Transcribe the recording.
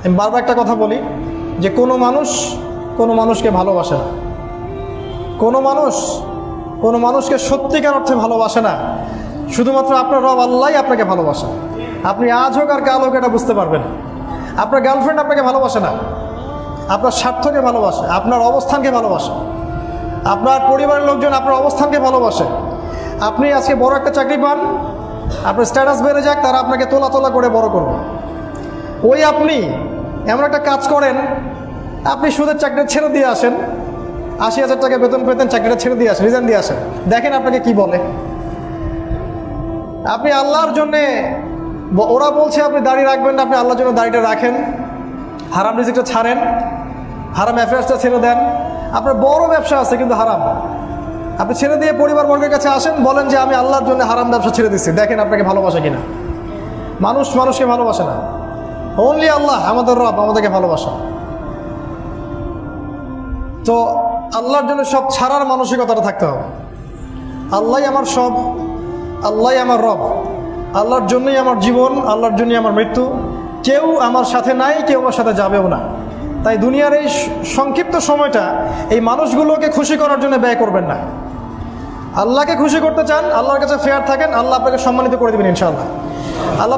আমি বারবার একটা কথা বলি যে কোনো মানুষকে ভালোবাসে না, কোনো মানুষকে সত্যিকার অর্থে ভালোবাসে না। শুধুমাত্র আপনার রব আল্লাহই আপনাকে ভালোবাসে। আপনি আজ হোক আর কাল হোক এটা বুঝতে পারবেন। আপনার গার্লফ্রেন্ড আপনাকে ভালোবাসে না, আপনার স্বার্থকে ভালোবাসে, আপনার অবস্থানকে ভালোবাসে, আপনার পরিবারের লোকজন আপনার অবস্থানকে ভালোবাসে। আপনি আজকে বড় একটা চাকরি পান, আপনার স্ট্যাটাস বেড়ে যাক, তারা আপনাকে তোলা তোলা করে বড় করবে। ওই আপনি এমন একটা কাজ করেন, আপনি সুদের চাকরিটা ছেড়ে দিয়ে আসেন, ৮০,০০০ টাকা বেতন পেতেন, চাকরিটা ছেড়ে দিয়ে আসেন, রিজাইন দিয়ে আসেন, দেখেন আপনাকে কি বলে। আপনি আল্লাহর জন্যে, ওরা বলছে আপনি দাড়ি রাখবেন না, আপনি আল্লাহর জন্য দাড়িটা রাখেন, হারাম রিজিকটা ছাড়েন, হারাম অ্যাফেয়ার্সটা ছেড়ে দেন। আপনার বড় ব্যবসা আছে কিন্তু হারাম, আপনি ছেড়ে দিয়ে পরিবারবর্গের কাছে আসেন, বলেন যে আমি আল্লাহর জন্য হারাম ব্যবসা ছেড়ে দিচ্ছি, দেখেন আপনাকে ভালোবাসে কিনা। মানুষকে ভালোবাসে না, অনলি আল্লাহ আমাদের রব আমাদেরকে ভালোবাসে। তো আল্লাহর জন্য সব ছাড়ার মানসিকতাটা থাকতে হবে। আল্লাহই আমার সব, আল্লাহই আমার রব, আল্লাহর জন্যই আমার জীবন, আল্লাহর জন্যই আমার মৃত্যু। কেউ আমার সাথে নাই, কেউ আমার সাথে যাবেও না। তাই দুনিয়ার এই সংক্ষিপ্ত সময়টা এই মানুষগুলোকে খুশি করার জন্য ব্যয় করবেন না। আল্লাহকে খুশি করতে চান, আল্লাহর কাছে ফেয়ার থাকেন, আল্লাহ আপনাকে সম্মানিত করে দেবেন ইনশাআল্লাহ। আল্লাহ